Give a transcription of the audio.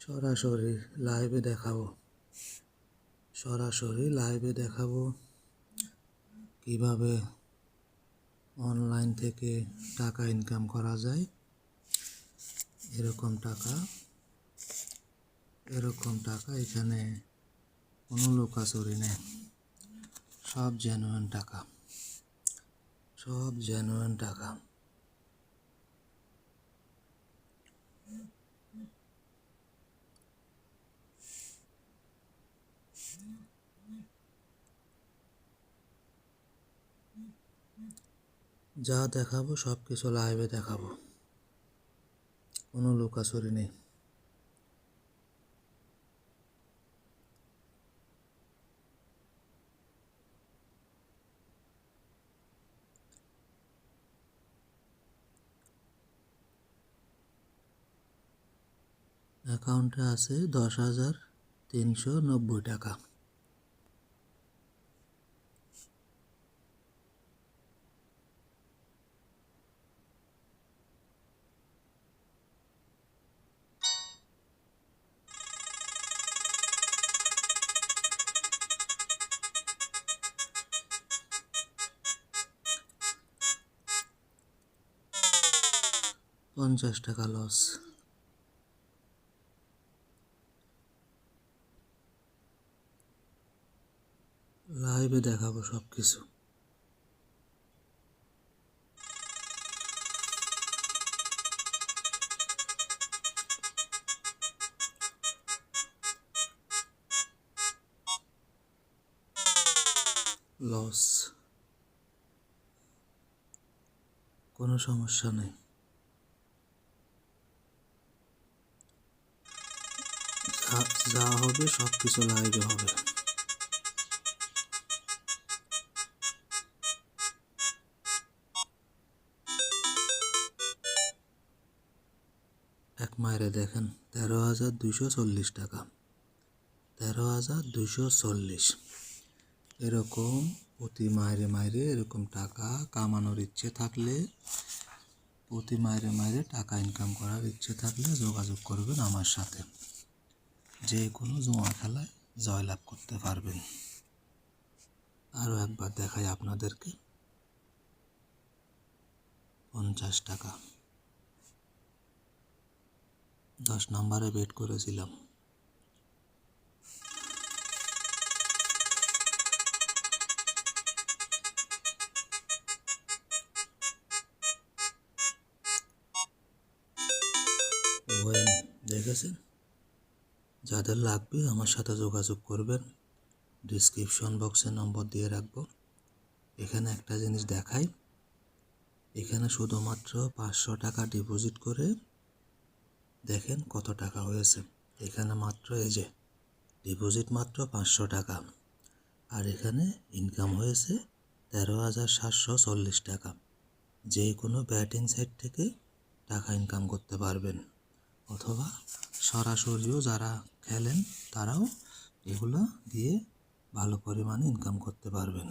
সরাসরি লাইভে দেখাবো কিভাবে অনলাইন থেকে টাকা ইনকাম করা যায়। এরকম টাকা এখানে কোনো লুকাচুরি নেই, সব জেনুইন টাকা। যা দেখাবো সব কিছু লাইভে দেখাবো, কোনো লুকাচুরি নেই। অ্যাকাউন্টে আছে 10,390 টাকা। ৳50 লস। লাইভে দেখাবো সব কিছু। লস, কোনো সমস্যা নেই। যা হবে সব কিছু লাইভে হবে। এক মাইরে দেখেন 13,240 টাকা, 13,240। এরকম প্রতি মাইরে এরকম টাকা কামানোর ইচ্ছে থাকলে, প্রতি মাইরে টাকা ইনকাম করার ইচ্ছে থাকলে যোগাযোগ করবেন আমার সাথে। যে কোনো জুয়া খেলায় জয়লাভ করতে পারবেন। আরও একবার দেখাই আপনাদেরকে। 50 টাকা 10 নম্বরে বেট করেছিলাম। দেখেছেন? যাদের লাগবে আমার সাথে যোগাযোগ করবেন। ডিসক্রিপশন বক্সে নম্বর দিয়ে রাখবো। এখানে একটা জিনিস দেখাই, এখানে শুধুমাত্র 500 টাকা ডিপোজিট করে দেখেন কত টাকা হয়েছে। এখানে মাত্র এই যে ডিপোজিট মাত্র 500 টাকা, আর এখানে ইনকাম হয়েছে 13,740 টাকা। যে কোনো ব্যাটিং সাইট থেকে টাকা ইনকাম করতে পারবেন, অথবা সরাসরিও যারা খেলেন তারাও এগুলো দিয়ে ভালো পরিমাণে ইনকাম করতে পারবেন।